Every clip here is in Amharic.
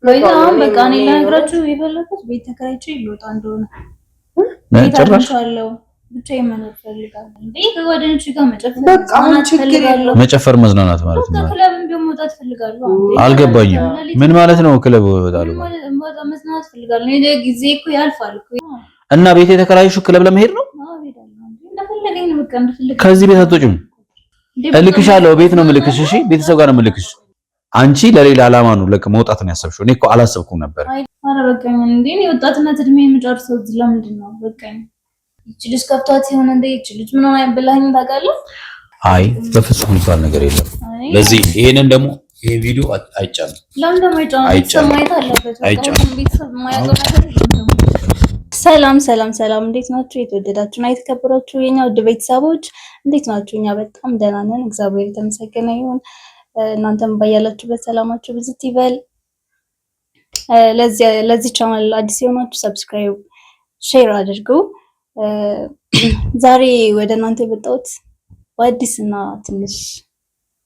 ወይም በቃ እኔ ልነግራችሁ የፈለኩት ቤት ተከራይቼ ልወጣ እንደሆነ ጨርሻለሁ። ብቻ የመኖር ፈልጋለሁ እንዴ ከጓደኞቼ ጋር መጨፈር መዝናናት ማለት ነው። ክለብም ቢሆን መውጣት ፈልጋለሁ። አልገባኝም። ምን ማለት ነው? ክለብ እወጣለሁ መዝናናት ፈልጋለሁ። እኔ ጊዜ እኮ ያልፋል እኮ እና ቤት የተከራይሽው ክለብ ለመሄድ ነው? እንደፈለገኝ ነው በቃ እንደፈለገኝ። ከዚህ ቤት አትወጪም? እልክሻለሁ። ቤት ነው የምልክሽ። እሺ ቤተሰብ ጋር ነው የምልክሽ። አንቺ ለሌላ ዓላማ ነው መውጣት ነው ያሰብሽው። እኔ እኮ አላሰብኩም ነበር። ኧረ በቃኝ እንዴ እኔ ወጣትነት እድሜ የምጨርሰው እዚህ ለምንድን ነው? በቃኝ። ይቺ ልጅ ከፍቷት ይሆን እንዴ? ይቺ ልጅ ምን ሆነ ያበላኝ ታውቃለህ? አይ በፍጹም የሚባል ነገር የለም። ለዚህ ይሄንን ደግሞ ይሄ ቪዲዮ አይጫንም። ለምን ደግሞ አይጫንም? ማየት አለበት። ቤተሰብ ማያውቀው ነገር ሰላም ሰላም ሰላም፣ እንዴት ናችሁ? የተወደዳችሁና የተከበራችሁ የኛ ውድ ቤተሰቦች እንዴት ናችሁ? እኛ በጣም ደህና ነን፣ እግዚአብሔር የተመሰገነ ይሁን። እናንተም ባያላችሁበት ሰላማችሁ ብዝት ይበል። ለዚህ ቻናል አዲስ የሆናችሁ ሰብስክራይብ፣ ሼር አድርጉ። ዛሬ ወደ እናንተ የመጣሁት በአዲስና ትንሽ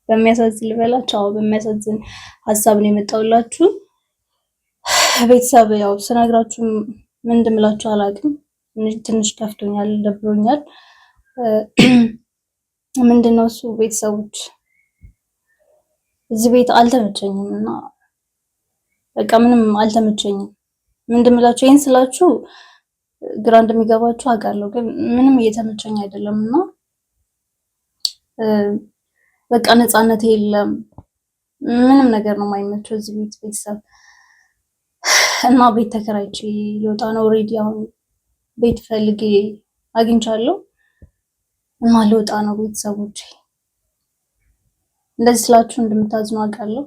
በሚያሳዝን ልበላችሁ፣ በሚያሳዝን ሀሳብ ነው የመጣሁላችሁ። ቤተሰብ ያው ስነግራችሁ ምን እንደምላችሁ አላውቅም። ትንሽ ከፍቶኛል፣ ደብሮኛል። ምንድነው እሱ ቤተሰቦች እዚህ ቤት አልተመቸኝም እና በቃ ምንም አልተመቸኝም። ምን እንደምላችሁ ይሄን ስላችሁ ግራ እንደሚገባችሁ አውቃለሁ፣ ግን ምንም እየተመቸኝ አይደለም እና በቃ ነፃነት የለም። ምንም ነገር ነው የማይመቸው እዚህ ቤት ቤተሰብ እና ቤት ተከራይቼ ልወጣ ነው። ኦልሬዲ አሁን ቤት ፈልጌ አግኝቻለሁ እና ልወጣ ነው። ቤተሰቦች እንደዚህ ስላችሁ እንደምታዝኑ አውቃለሁ፣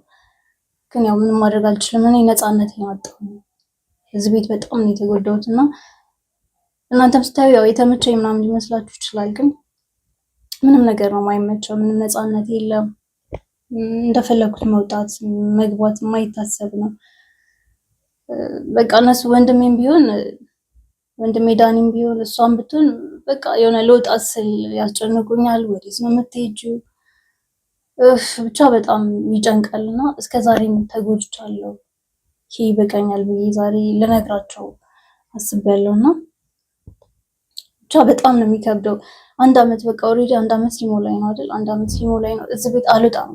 ግን ያው ምንም ማድረግ አልችልም። እኔ ነፃነት ያወጣው እዚህ ቤት በጣም ነው የተጎዳሁት እና እናንተም ስታዩ ያው የተመቸኝ ምናምን ሊመስላችሁ ይችላል፣ ግን ምንም ነገር ነው የማይመቸው። ምንም ነፃነት የለም። እንደፈለኩት መውጣት መግባት የማይታሰብ ነው። በቃ እነሱ ወንድሜም ቢሆን ወንድሜ ዳኒም ቢሆን እሷም ብትሆን በቃ የሆነ ልወጣ ስል ያስጨንቁኛል። ወዴት ነው የምትሄጂው? ብቻ በጣም ይጨንቃልና እስከዛሬም ተጎድቻለሁ። ይሄ ይበቃኛል ብዬ ዛሬ ልነግራቸው አስቤያለሁና ብቻ በጣም ነው የሚከብደው። አንድ አመት በቃ ኦልሬዲ አንድ አመት ሊሞላኝ ነው አይደል? አንድ አመት ሊሞላኝ ነው። እዚህ ቤት አልወጣም።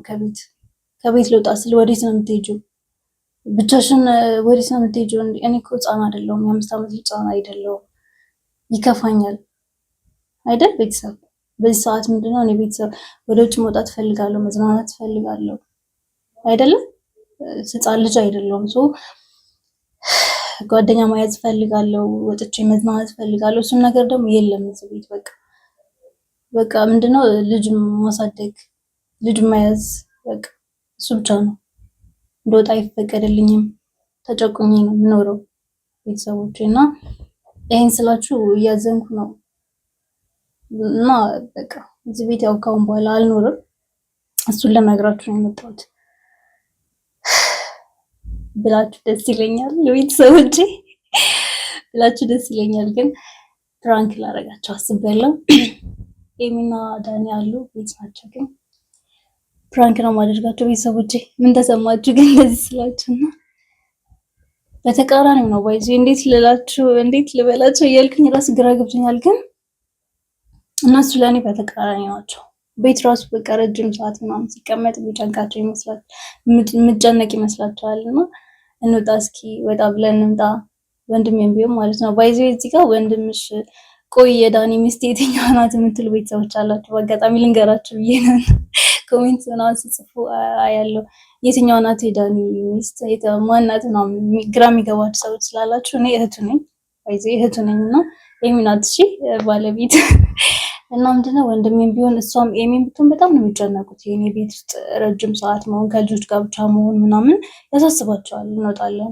ከቤት ልወጣ ስል ወዴት ነው የምትሄጂው? ብቻሽን ወዴት ነው የምትሄጂው? እኔ እኮ ህፃን አይደለሁም፣ የ5 አመት ህፃን አይደለሁም። ይከፋኛል አይደል? ቤተሰብ በዚህ ሰዓት ምንድነው እኔ ቤተሰብ ወደ ውጭ መውጣት ፈልጋለሁ፣ መዝናናት ፈልጋለሁ አይደለም? ህፃን ልጅ አይደለሁም። ጓደኛ መያዝ ፈልጋለሁ፣ ወጥቼ መዝናናት ፈልጋለሁ። እሱም ነገር ደግሞ የለም እዚህ ቤት። በቃ ምንድነው ልጅ ማሳደግ፣ ልጅ መያዝ፣ በቃ እሱ ብቻ ነው። እንደወጣ አይፈቀድልኝም። ተጨቁኝ ነው የምኖረው ቤተሰቦቼ እና ይሄን ስላችሁ እያዘንኩ ነው እና በቃ እዚህ ቤት ያው ካሁን በኋላ አልኖርም። እሱን ለነግራችሁ ነው የመጣሁት ብላችሁ ደስ ይለኛል። ቤተሰቦቼ ብላችሁ ደስ ይለኛል፣ ግን ፕራንክ ላደርጋቸው አስቤያለሁ። ኤሚና ዳኒ አሉ ቤት ናቸው፣ ግን ፕራንክ ነው ማደርጋቸው። ቤተሰቦቼ ምን ተሰማችሁ ግን እንደዚህ ስላችሁና በተቃራኒው ነው ባይዚ እንዴት ልበላችሁ እያልኩኝ ራስ ግራ ገብቶኛል። ግን እነሱ ለእኔ በተቃራኒ ናቸው። ቤት ራሱ በቃ ረጅም ሰዓት ምናምን ሲቀመጥ የሚጨንቃቸው ይመስላል፣ የምጨነቅ ይመስላቸዋል። እና እንውጣ እስኪ ወጣ ብለን እንምጣ፣ ወንድሜም ቢሆን ማለት ነው። ባይዚ እዚህ ጋር ወንድምሽ ቆይ የዳኒ ሚስት የትኛዋ ናት የምትሉ ቤተሰቦች አላችሁ። በአጋጣሚ ልንገራችሁ ብዬ ነው። ኮሜንት ምናምን ስጽፉ አያለው የትኛዋ ናት የዳኒ ሚስት ማናት ነው ግራ የሚገባችሁ ሰዎች ስላላችሁ እኔ እህቱ ነኝ፣ ባይዚ እህቱ ነኝ እና ኤሚ ናት እሺ ባለቤት እና ምንድነው ወንድሜም ቢሆን እሷም ኤሚም ብትሆን በጣም ነው የሚጨነቁት። የኔ ቤት ውስጥ ረጅም ሰዓት መሆን፣ ከልጆች ጋር ብቻ መሆን ምናምን ያሳስባቸዋል። እንወጣለን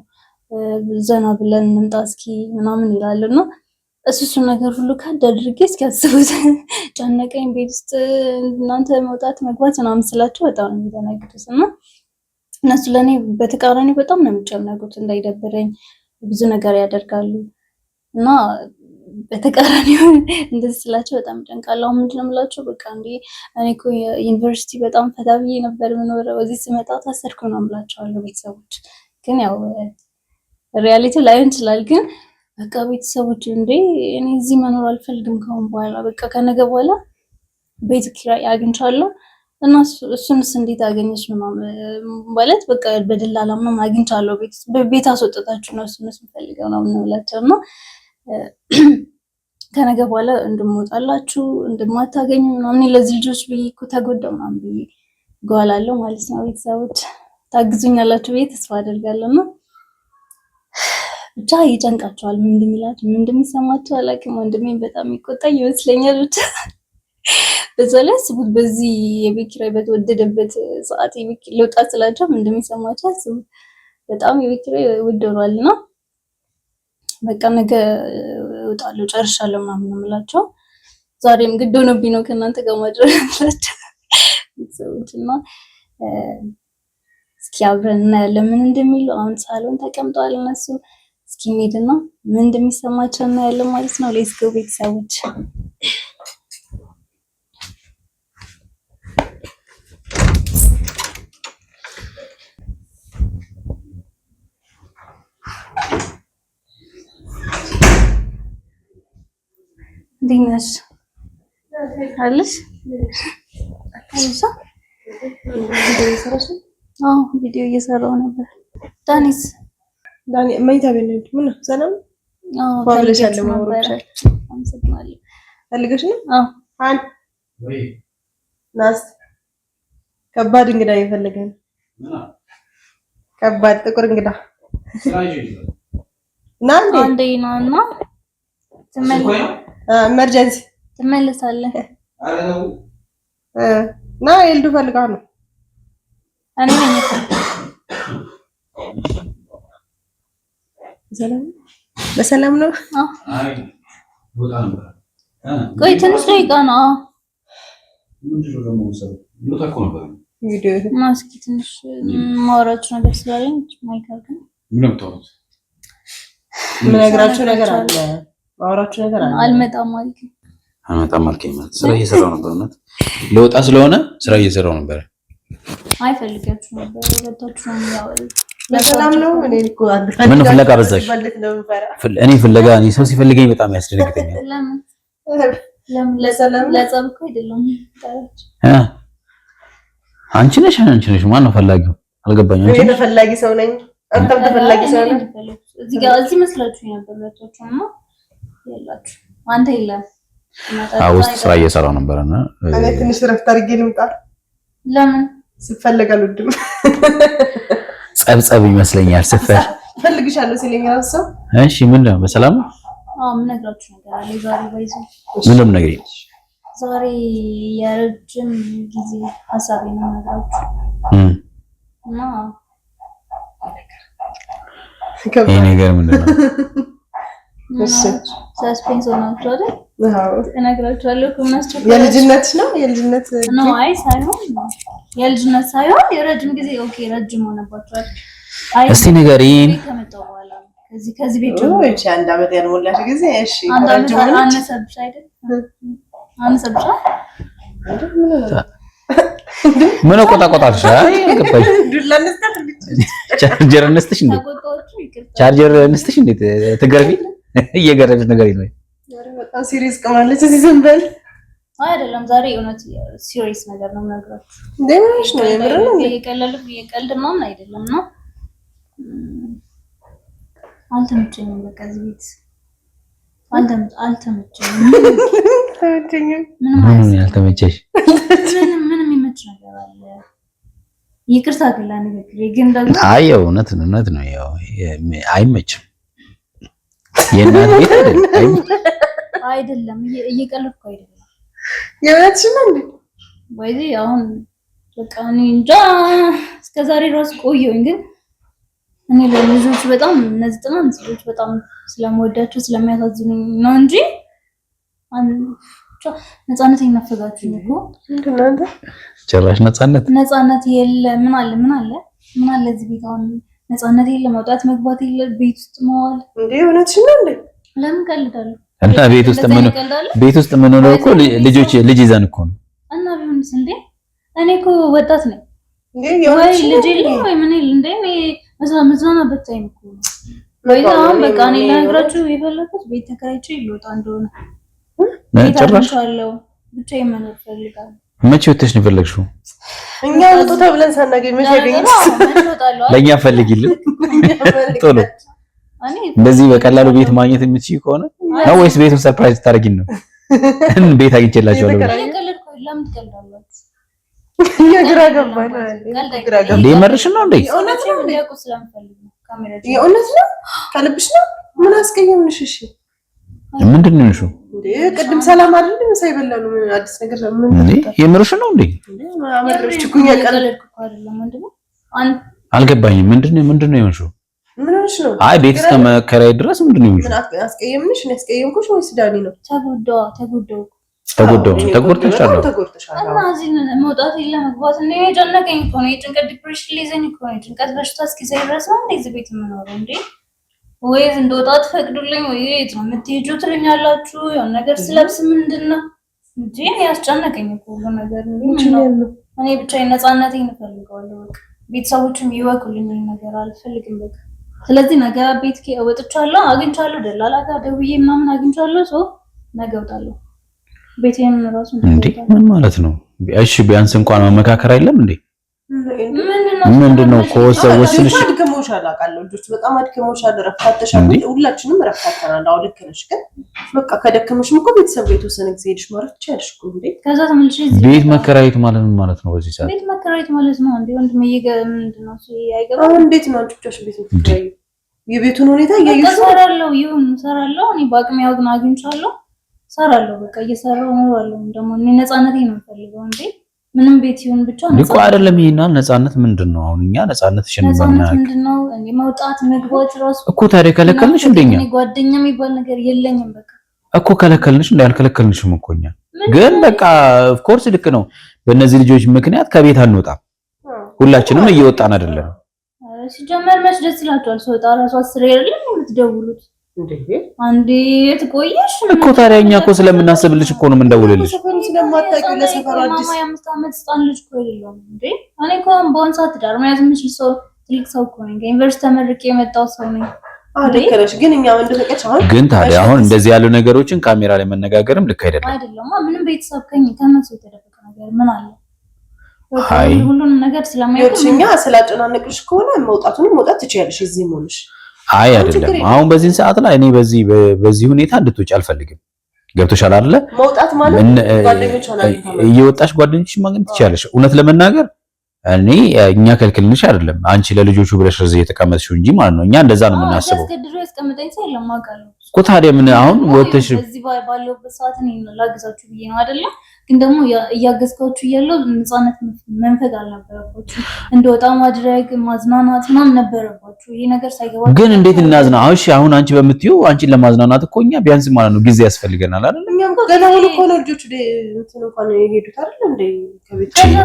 ዘና ብለን እንምጣ እስኪ ምናምን ይላሉ እና እሱን ነገር ሁሉ ካድ አድርጌ እስኪ አስቡት ጨነቀኝ። ቤት ውስጥ እናንተ መውጣት መግባት ምናምን ስላቸው በጣም ነው የሚደነግጡት እና እነሱ ለእኔ በተቃራኒ በጣም ነው የሚጨነቁት። እንዳይደብረኝ ብዙ ነገር ያደርጋሉ እና በተቃራኒው እንደዚህ ስላቸው በጣም ጨንቃለሁ። ምንድነው የምላቸው በቃ እንዴ እኔ እኮ ዩኒቨርሲቲ በጣም ፈታ ብዬ ነበር የምኖረው፣ እዚህ ስመጣ ታሰርኩ ነው የምላቸዋለሁ። ቤተሰቦች ግን ያው ሪያሊቲ ላይሆን ይችላል። ግን በቃ ቤተሰቦች እንዴ እኔ እዚህ መኖር አልፈልግም ከአሁን በኋላ በቃ ከነገ በኋላ ቤት ኪራይ አግኝቻለሁ እና እሱንስ እንዴት አገኘች ምናምን ማለት በቃ በደላላ ምናምን አግኝቻለሁ ቤት አስወጥታችሁ ነው እሱንስ የምፈልገው ነው ብላቸው እና ከነገ በኋላ እንደምወጣላችሁ እንደማታገኙ ምናምን ለዚህ ልጆች ብዬ እኮ ተጎዳው ምናምን ብዬ እጓላለሁ ማለት ነው። ቤተሰቦች ታግዙኛላችሁ ብዬ ተስፋ አደርጋለሁ እና ብቻ ይጨንቃቸዋል። ምን እንደሚላችሁ ምን እንደሚሰማቸው አላውቅም። ወንድሜ በጣም ይቆጣኝ ይመስለኛል። ብቻ በዛ ላይ አስቡት፣ በዚህ የቤት ኪራይ በተወደደበት ሰዓት የቤት ልውጣ ስላቸው ምን እንደሚሰማቸው አስቡት። በጣም የቤት ኪራይ ውድ ሆኗልና በቃ ነገ እወጣለሁ ጨርሻለሁ ምናምን ነው የምላቸው። ዛሬም ግድ ሆኖብኝ ነው ከእናንተ ጋር ማድረግ ያላችሁ ቤተሰቦች እና እስኪ አብረን እናያለን ምን እንደሚሉ። አሁን ሳሎን ተቀምጠዋል እነሱ። እስኪ እንሂድና ምን እንደሚሰማቸው እናያለን ማለት ነው። ሌትስ ጎ ቤተሰቦች። እንዴት ነሽ? አለሽ? አይዞሽ። ቪዲዮ እየሰራሁ ነበር። ዳኒስ መኝታ ቤት ነው። ምን ሰላም? ፈልገሽ ነው? ናስ ከባድ እንግዳ እየፈለገን ከባድ ጥቁር እንግዳ አንዴ ነው እና ኤመርጀንሲ ትመለሳለህ እና ኤልዱ ፈልጋ ነው። እኔ ነኝ በሰላም ነው። ቆይ ትንሽ ደቂቃ ነው። ማስኪ ትንሽ ማውራችሁ ነገር ስላለኝ ማይካል ግን ምነግራችሁ ነገር አለ። ማውራችሁ ነገር አለ። አልመጣም አልከኝ። ማለት ስራ እየሰራው ነበር። እናት ለወጣ ስለሆነ ስራ እየሰራው ነበር። አይፈልጋችሁ ነበር ወጣችሁ ነው ያው በሰላም ነው። እኔ እኮ ምን ፍለጋ በዛሽ? እኔ ፍለጋ እኔ ሰው ሲፈልገኝ በጣም ያስደነግጠኛል። ለምን ለሰላም ለጸብ እኮ አይደለም። አንቺ ነሽ ማን ነው ፈላጊው? አልገባኝም። አንቺ እኔ ተፈላጊ ሰው ነኝ። አንተም ተፈላጊ ሰው ነኝ። እዚህ መስላችሁ ነበር ወጣችሁ ነው ያላችሁ። አንተ የለም ውስጥ ስራ እየሰራው ነበርና እኔ ትንሽ ረፍት አድርጌ ልምጣ። ለምን ሲፈልግ አልወድም። ጸብጸብ ይመስለኛል። ስፈር ፈልግሻለሁ ሲለኝ ራሱ እሺ ምን ነው በሰላም? ምን ነግራችሁ ነገር አለ ዛሬ ባይዞ ምንም ነገር የለም። ዛሬ የረጅም ጊዜ ሀሳቤ ነው ነግራችሁ እና ይሄ ነገር ምንድን ነው? እሺ ሰስፔንስ ሆናችሁ አይደል? እነግራችኋለሁ። የልጅነት ነው የልጅነት ነው። አይ ሳይሆን የልጅነት ሳይሆን የረጅም ጊዜ ኦኬ፣ ረጅም ሆነባችኋል። እስቲ ንገሪኝ። ከመጣሁ በኋላ ከዚህ ቤት ጀምሮ እሺ፣ አንድ አመት ያልሞላሽ ጊዜ እሺ፣ ረጅም ሆነ። አነሰብሽ አይደል? አነሰብሽ ምን ቆጣቆጣልሽ? አይ ገባሽ። ቻርጀር እንስተሽ እንዴ? ቻርጀር እንስተሽ እንዴ? ትገርፊ እየገረደሽ ነገር የለም። በጣም ሲሪየስ ቀማለች። እዚህ ዝም በል አይደለም። ዛሬ እውነት ሲሪየስ ነገር ነው የምነግራችሁ። ደምሽ ነው የምር ነው። የቀልድ ምናምን አይደለም ነው። አልተመቸኝም። በቃ እዚህ ቤት አልተመቸኝም። ምንም ያልተመቸሽ ምንም የሚመች ነገር አለ? ይቅርታ ግላ ንግግሬ ግን ደግሞ አይ እውነት ነው። ያው አይመችም። የእናት ቤት አይደለም። እየቀለድኩ አይደለም። የእውነትሽ ነው እንዴ? ወይ አሁን በቃ እኔ እንጃ እስከዛሬ ራስ ቆየሁኝ። ግን እኔ ለልጆች በጣም እነዚህ ጥናት ልጆች በጣም ስለምወዳቸው ስለሚያሳዝኑኝ ነው እንጂ ነፃነት ይነፈጋችሁኝ እኮ እንደናንተ ጭራሽ ነፃነት የለ። ምን አለ እዚህ ቤት አሁን ነፃነት የለ። መውጣት መግባት የለ። ቤት ውስጥ መዋል እንዴ? እውነትሽ ነው እንዴ? ለምን ቀልዳለሁ? እና ቤት ውስጥ ምን ነው እኮ ልጅ ይዘን እኮ ነው። እና ቢሆንስ እንዴ? እኔ እኮ ወጣት ነኝ እንዴ? ወይ ልጅ የለ ወይ ምን የለ እንዴ? መዝናናበት ታይም እኮ ነው። ወይዛም በቃ እኔ ልነግራችሁ የፈለኩት ቤት ተከራይቼ ልወጣ እንደሆነ ጭራሽ ብቻ የመኖር ፈልጋለሁ። መቼ ወጥተሽ ነው የፈለግሽው? እኛ ወጥቶ ተብለን ሳናገኝ መቼ ያገኘን? ለኛ ፈልጊልን ቶሎ። እንደዚህ በቀላሉ ቤት ማግኘት የምትችይ ከሆነ ነው ወይስ ቤቱን ሰርፕራይዝ ታደርጊን ነው? ቤት አግኝቼላችኋለሁ። የግራ ገባኝ እንዴ መርሽን ነው እንዴ? የእውነት ነው? ከልብሽ ነው? ምን አስቀየምንሽ? እሺ ምንድን ነው እሱ? እንዴ ቅድም ሰላም አይደለም ሳይበላሉ አዲስ ነገር ምን እንዴ? የምርሽን ነው እንዴ? አመረሽ ትኩኛ ቀለልኩ አይደለም ወንድም አልገባኝም። ምንድን ነው የሆንሽው? ምን ሆነሽ ነው? አይ ቤት እስከ መከራይ ድረስ ምንድን ነው የሆንሽው? ምን አስቀየምንሽ? እኔ አስቀየምኩሽ ወይስ ዳኒ ነው? ተጎዳው እና እዚህ መውጣት የለም መግባት እንደ ጨነቀኝ እኮ ነው። የጭንቀት ዲፕሬሽን ሊይዘኝ እኮ ነው። የጭንቀት በሽታ እስኪዘኝ ድረስ ነው እንደ እዚህ ቤት የምኖረው እንዴ? ወይስ እንደወጣ ትፈቅዱልኝ ወይ የት ነው የምትሄጂው ትሉኛላችሁ? የሆነ ነገር ስለብስ ምንድን ነው እንጂ ያስጨነቀኝ እኮ ሁሉ ነገር ነው። እኔ ብቻ ነፃነቴን እፈልጋለሁ። በቃ ቤተሰቦችም ይወቁልኝ ነገር አልፈልግም በቃ። ስለዚህ ነገ ቤት ወጥቻለሁ፣ አግኝቻለሁ፣ ደላላ ጋር ደውዬ ምናምን አግኝቻለሁ። ሰው ነገ እወጣለሁ። ቤቴን ራሱ እንዴ ምን ማለት ነው? እሺ ቢያንስ እንኳን መመካከር አይደለም እንዴ? ምንድነው ወስንሽ አድክሞሻል፣ አውቃለሁ። ልጆች በጣም አድክሞሻል፣ ረፍታተሻል። ሁላችንም ረፍታተናል። አዎ ልክ ነሽ። ግን በቃ ከደከመሽም እኮ ቤተሰብ ጋር የተወሰነ ጊዜ ሄድሽ ማለት ትችያለሽ እኮ እንዴ። ከዛ ተመልሼ ቤት መከራየት ማለት ምን ማለት ነው? በዚህ ሰዓት ቤት መከራየት ማለት ነው እንዴ? ወንድም ምንድነው እሱ አይገባም። እንዴት ነው አንቺ ብቻሽ ቤት የምትከራዩ? የቤቱን ሁኔታ እያየሽ እሰራለሁ። ይሁን እሰራለሁ። እኔ በአቅሜ ያው ግን አግኝቻለሁ፣ እሰራለሁ። በቃ እየሰራሁ እኖራለሁ። ደግሞ እኔ ነፃነቴን ነው የምፈልገው እንዴ ምንም ቤት ይሁን ብቻ ነው እኮ አይደለም። ይሄና ነፃነት ምንድነው? አሁን እኛ ነፃነትሽን ምንድነው እንዴ? መውጣት መግባት ራሱ እኮ ታዲያ ከለከልንሽ እንደኛ እኔ ጓደኛ የሚባል ነገር የለኝም። በቃ እኮ ከለከልንሽ እንዴ? አልከለከልንሽም እኮ እኛ ግን በቃ ኦፍ ኮርስ ልክ ነው። በእነዚህ ልጆች ምክንያት ከቤት አንወጣም። ሁላችንም እየወጣን አይደለም። ሲጀመር መች ደስ ይላችኋል? ሰው ጣራ ራሱ አስር አይደለም የምትደውሉት እንዴ? አንዴ ትቆየሽ እኮ ታዲያ እኛ እኮ ስለምናስብልሽ እኮ ነው የምንደውልልሽ። ስለማታውቂው ለሰፈር አዲስ ማማ የአምስት ዓመት ህፃን ልጅ እኮ አይደለም እንዴ? እኔ እኮ በአሁን ሰዓት ትዳር መያዝ የምችል ሰው ትልቅ ሰው እኮ ነኝ። ከዩኒቨርሲቲ ተመርቄ የመጣው ሰው ነኝ። አደከረሽ ግን እኛ እንደፈቀች አሁን ግን ታዲያ አሁን እንደዚህ ያሉ ነገሮችን ካሜራ ላይ መነጋገርም ልክ አይደለም። አይደለም ምንም ቤተሰብ ከነሱ የተደበቀ ነገር ምን አለ? አይ ሁሉንም ነገር ስለማይወጣ እኛ ስላጨናነቅሽ ከሆነ መውጣቱንም መውጣት ትችያለሽ እዚህም ሆነሽ። አይ አይደለም አሁን በዚህ ሰዓት ላይ እኔ በዚህ ሁኔታ እንድትወጪ አልፈልግም። ገብቶሻል አይደለ? መውጣት ማለት ጓደኞች ሆናል እየወጣሽ ጓደኞች ማግኘት ትችያለሽ። እውነት ለመናገር እኛ ከልክልንሽ አይደለም። አንቺ ለልጆቹ ብለሽ እዚህ የተቀመጥሽው እንጂ ማለት ነው። እኛ እንደዛ ነው የምናስበው እኮ። ታዲያ ምን አሁን ወጥተሽ እዚህ ባለውበት ሰዓት እኔ ላግዛችሁ ብዬ ነው አይደለ? ግን ደግሞ እያገዝኳችሁ እያለሁ ነፃነት መንፈግ አልነበረባችሁ። እንደወጣ ማድረግ ማዝናናት ምናምን ነበረባችሁ። ይሄ ነገር ሳይገባ ግን እንዴት እናዝና? እሺ አሁን አንቺ በምትይው አንቺን ለማዝናናት እኮ እኛ ቢያንስ ማለት ነው ጊዜ ያስፈልገናል አይደል? እኛም ገና ሆኖ እኮ ነው ልጆቹ እንትን እንኳን የሄዱት አይደል እንዴ?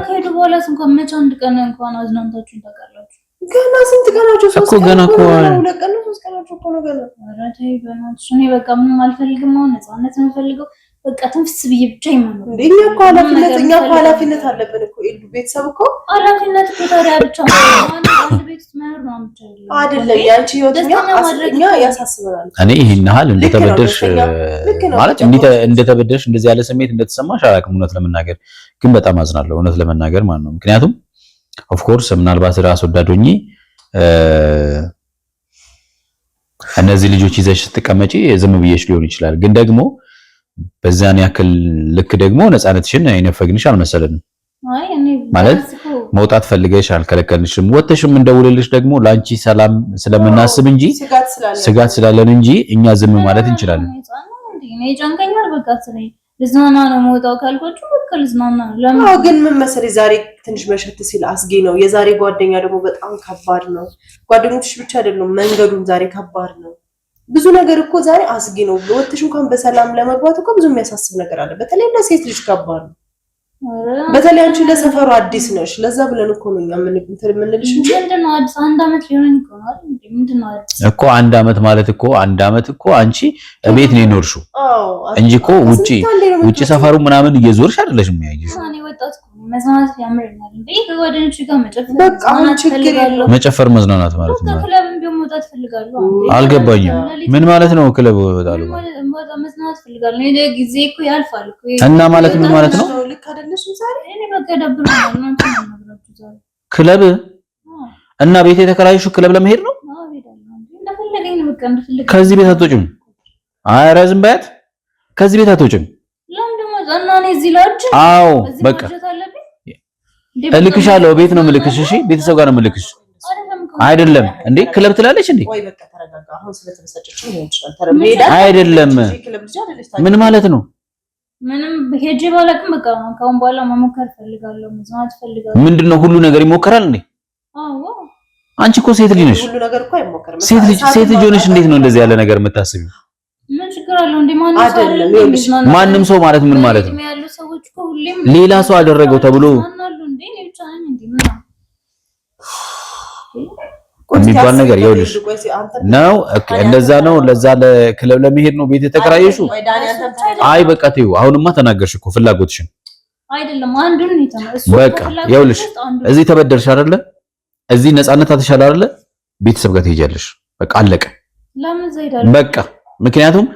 ከሄዱ በኋላ እንኳን መቼ አንድ ቀን እንኳን አዝናንታችሁ ታውቃላችሁ? ገና ስንት ቀናቸው? እኮ ገና እኮ 2 ቀን 3 ቀናቸው እኮ ነው ገና። ኧረ ተይ በእናትሽ። እኔ በቃ ምንም አልፈልግም። አሁን ነፃነት የምፈልገው በቃ ተንፍስ ብዬ ብቻ ይመነው። እኛ እኮ ኃላፊነት አለብን እኮ ኤሉ። ቤተሰብ እኮ ኃላፊነት እኮ ታዲያ ብቻ አንድ ቤት ውስጥ መኖር ነው ብቻ አይደለም። ያንቺ ህይወትኛ ያሳስበናል። እኔ ይሄን ያህል እንደተበደርሽ ማለት እንደተበደርሽ እንደዚህ ያለ ስሜት እንደተሰማሽ አላውቅም። እውነት ለመናገር ግን በጣም አዝናለሁ። እውነት ለመናገር ማለት ነው። ምክንያቱም ኦፍ ኮርስ ምናልባት ራስ ወዳዶኝ እነዚህ ልጆች ይዘሽ ስትቀመጪ ዝም ብዬሽ ሊሆን ይችላል። ግን ደግሞ በዛን ያክል ልክ ደግሞ ነፃነትሽን አይነፈግንሽ አልመሰለንም። አይ እኔ ማለት መውጣት ፈልገሽ አልከለከልንሽም። ወጥተሽም እንደውልልሽ ደግሞ ላንቺ ሰላም ስለምናስብ እንጂ ስጋት ስላለን እንጂ እኛ ዝም ማለት እንችላለን። እኔ ጨንቀኛል። በቃ ስለኝ ልዝናና ነው መውጣው ካልኳችሁ በቃ ልዝናና ነው። ለምን ግን ምን መሰለኝ ዛሬ ትንሽ መሸት ሲል አስጊ ነው። የዛሬ ጓደኛ ደግሞ በጣም ከባድ ነው። ጓደኞችሽ ብቻ አይደሉም፣ መንገዱም ዛሬ ከባድ ነው። ብዙ ነገር እኮ ዛሬ አስጊ ነው። ወጥተሽ እንኳን በሰላም ለመግባት እኮ ብዙ የሚያሳስብ ነገር አለ። በተለይ ለሴት ልጅ ከባድ ነው። በተለይ አንቺ ለሰፈሩ አዲስ ነሽ። ለዛ ብለን እኮ ነው እኛ የምንልሽ እንጂ ምንድነው አዲስ አንድ አመት ሊሆን እኮ ነው አይደል? ምንድነው አዲስ እኮ አንድ አመት ማለት እኮ አንድ አመት እኮ አንቺ እቤት ነው የኖርሽው እንጂ እኮ ውጪ ሰፈሩ ምናምን እየዞርሽ አይደለሽም። ያይሽ እኔ ወጣት እኮ ነው መዝናናት ያምረኛል እንዴ ከጓደኞች ጋር መጨፈር በቃ ችግር የለውም። መጨፈር መዝናናት ማለት ነው። ክለብም ቢሆን መውጣት ፈልጋለሁ። አልገባኝም። ምን ማለት ነው ክለብ እወጣለሁ? መዝናናት ፈልጋለሁ። እኔ ጊዜ እኮ ያልፋል እኮ እና ማለት ምን ማለት ነው? ልክ አይደለሽም ዛሬ እኔ በቃ ደብሮኛል ነው እንትን ዛሬ ክለብ እና ቤት የተከራየሽው ክለብ ለመሄድ ነው? አዎ ሄዳለሁ። እንደፈለገኝ ነው በቃ እንደፈለገኝ። ከዚህ ቤት አትወጪም? ኧረ ዝም በያት። ከዚህ ቤት አትወጪም? ለምን ደግሞ ዛናኔ እዚህ ላጭ? አዎ በቃ እልክሻለሁ። ቤት ነው የምልክሽ። እሺ ቤተሰብ ጋር ነው የምልክሽ። አይደለም እንዴ ክለብ ትላለች እንዴ? ወይ በቃ ተረጋጋ። አሁን ስለተመሰጨች ነው ይችላል። አይደለም ምን ማለት ነው? ምንም ሄጄ ባላቅም በቃ ካሁን በኋላ መሞከር ፈልጋለሁ። መዝናናት ፈልጋለሁ። ምንድነው ሁሉ ነገር ይሞከራል እንዴ? አዎ አንቺ እኮ ሴት ልጅ ነሽ። ሁሉ ነገር እኮ አይሞከርም። ሴት ልጅ ሆነሽ እንዴት ነው እንደዚህ ያለ ነገር የምታስቢው? ምን ችግር አለው እንዴ? ማንም ሰው ማለት ምን ማለት ነው? ሌላ ሰው አደረገው ተብሎ የሚባል ነገር ይኸውልሽ ነው። እንደዛ ነው። ለዛ ለክለብ ለመሄድ ነው ቤት የተከራየሽው? አይ በቃ ተይው። አሁንማ ተናገርሽ እኮ ፍላጎትሽን አይደለም። አንዱን ነው በቃ ይኸውልሽ፣ እዚህ ተበደርሽ አይደለ? እዚህ ነፃነት አትሻል አይደለ? ቤተሰብ ጋር ትሄጃለሽ። በቃ አለቀ። ለምን ዘይዳል? በቃ ምክንያቱም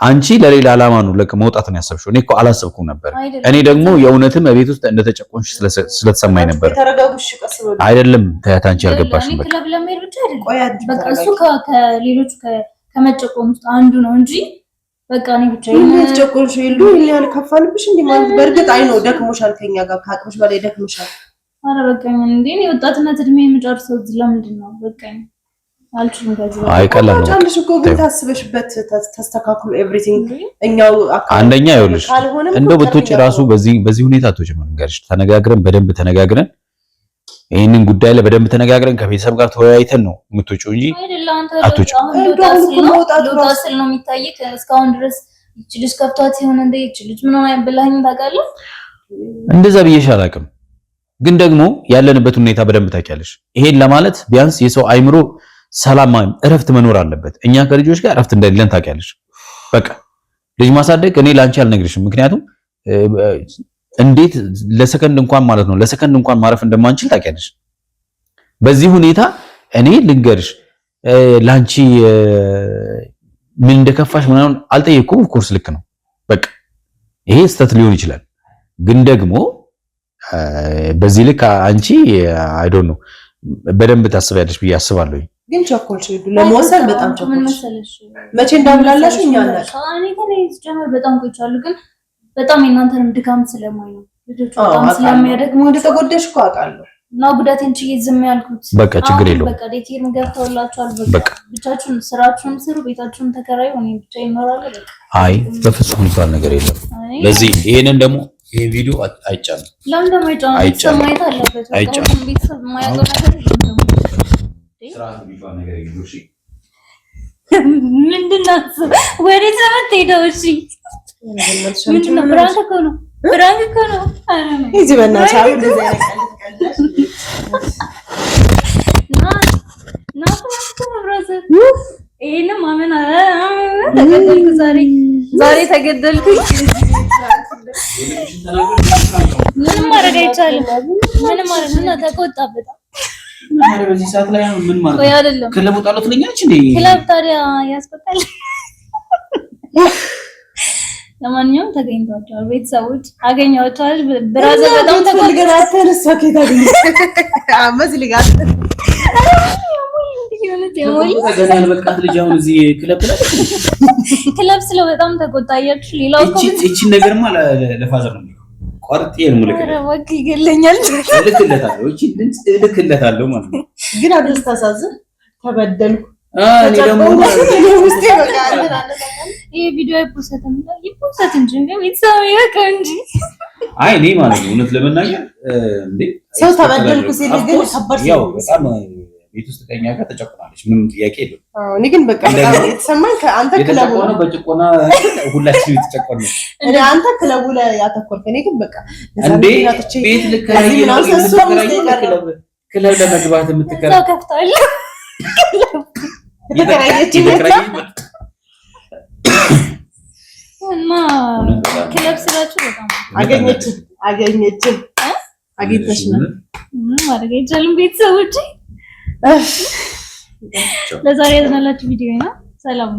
አንቺ ለሌላ ዓላማ ነው መውጣት ነው ያሰብሽው። እኔ እኮ አላሰብኩም ነበር። እኔ ደግሞ የእውነትም ቤት ውስጥ እንደተጨቆንሽ ስለተሰማኝ ነበር። አይደለም ታያት፣ አንቺ ያልገባሽ ነው። ክለብ ለመሄድ ብቻ አይደለም። በቃ እሱ ከሌሎች ከመጨቆን ውስጥ አንዱ ነው እንጂ በቃ እኔ ብቻ ተጨቆንሽ ይሉ ይላል ከፋልብሽ እንዴ ማለት በእርግጥ አይ ነው ደክሞሻል፣ ከኛ ጋር ከአቅምሽ በላይ ደክሞሻል። አረ በቃኝ እንዴ እኔ ወጣትነት እድሜ የምጨርሰው እዚህ ለምንድን ነው? በቃኝ አልችልም። ከዚህ አይ ቀላል ነው። ጫልሽ እኮ ግን ታስበሽበት ተስተካክሎ ኤቭሪቲንግ እኛው አንደኛ ይኸውልሽ እንደው ብትወጪ ራሱ በዚህ ሁኔታ አትወጪም። መንገርሽ ተነጋግረን በደንብ ተነጋግረን ይሄንን ጉዳይ ላይ በደንብ ተነጋግረን ከቤተሰብ ጋር ተወያይተን ነው የምትወጪው እንጂ አትወጪም። ዶክተር ነው የሚታየክ እስካሁን ድረስ እቺ ልጅ ከፍቷት ይሆን እንደ እቺ ልጅ ምን ሆነ ብላኝ ታውቃለህ? እንደዛ ብዬሽ አላውቅም፣ ግን ደግሞ ያለንበት ሁኔታ በደንብ ታውቂያለሽ። ይሄን ለማለት ቢያንስ የሰው አይምሮ ሰላም እረፍት መኖር አለበት። እኛ ከልጆች ጋር እረፍት እንደሌለን ታውቂያለሽ። በቃ ልጅ ማሳደግ እኔ ላንቺ አልነግርሽም፣ ምክንያቱም እንዴት ለሰከንድ እንኳን ማለት ነው ለሰከንድ እንኳን ማረፍ እንደማንችል ታውቂያለሽ። በዚህ ሁኔታ እኔ ልንገርሽ ላንቺ ምን እንደከፋሽ ምናምን አልጠየቅኩም። ኦፍኮርስ ልክ ነው። በቃ ይሄ ስህተት ሊሆን ይችላል፣ ግን ደግሞ በዚህ ልክ አንቺ አይ ዶንት ኖ በደንብ ታስቢያለሽ ብዬ አስባለሁ። ግን ቸኮልሽ ለመወሰን በጣም ቸኮልሽ። መቼ እንዳብላላሽ እኛ እኔ ከነዚህ ጀመር በጣም ቆይቻለሁ፣ ግን በጣም የእናንተንም ድካም ስለማይ ነው ልጆቹ በጣም ስለሚያደክሙ እንደተጎዳሽ እኮ አውቃለሁ። እና ጉዳቴን ችዬ ዝም ያልኩት በቃ ችግር የለውም። በቃ ዴቴን ገብተውላችኋል። በቃ ብቻችሁን ስራችሁን ስሩ፣ ቤታችሁን ተከራዩ፣ እኔ ብቻ ይኖራል። በቃ አይ በፍጹም የሚባል ነገር የለም። ለዚህ ይሄንን ደግሞ ይሄ ቪዲዮ አይጫንም። ለምን ደግሞ አይጫንም? ማየት አለበት። በቃ ቤተሰብ የማያውቀው ነገር የለም። ስራቱ ቢባል ነገር የለም። እሺ ምንድን ነው ወደ ዘመን ሄደው? እሺ ምንድን ነው? ብራንክ እኮ ነው፣ ብራንክ እኮ ነው። አረ ነው እዚህ በእናትሽ አሁን እንደዚህ አይነት ይሄንም ማመን ተገደልኩ። ዛሬ ተገደልኩኝ። ምንም ማድረግ አይቻልም። ምንም ማለት ነው። ተቆጣበታ በዚህ ሰዓት ላይ ምን ማለት ነው? አይደለም ክለብ ወጣለት ለኛች እንዴ? ክለብ ታዲያ ያስቆጣል። ለማንኛውም ተገኝቷቸዋል። ቤተሰቦች አገኘኋቸዋል። ብራዘር በጣም ተፈልገናተን ሶኬታ ግን አመስልጋት ክለብ ስለው በጣም ተቆጣያች። ሌላው እቺ ነገርማ ለፋዘር ነው ቆርጥ ይገለኛል። ልክለታለሁ። እቺ ድምጽ ልክለታለሁ ማለት ነው። ግን አደስታሳዝን ተበደልኩ። እኔ ደግሞ ውስጤ በቃ ይሄ ቪዲዮ ይፖሰት እንጂ ቤተሰብ ይወቅ እንጂ አይ እኔ ማለት ነው እውነት ለመናገር እንዴ ሰው ተበደልኩ ሲል ግን ከባድ ያው በጣም ቤት ውስጥ ከኛ ጋር ተጨቆናለች። ምንም ጥያቄ የለም። እኔ ግን በቃ የተሰማኝ ከአንተ ክለቡ ነው በጭቆና ሁላችን የተጨቆነ እኔ አንተ ክለቡ ላይ ያተኮርክ። እኔ ግን በቃ እንዴ ቤት ልከራይ ክለብ ለመግባት የምትከራ ሰው ከፍቷል። የተከራየች እና ክለብ ስራችሁ በጣም አገኘች አግኝተሽ ነው ማድረግ አይቻልም። ቤተሰቦቼ ለዛሬ ያዝናላችሁ ቪዲዮ ነው። ሰላም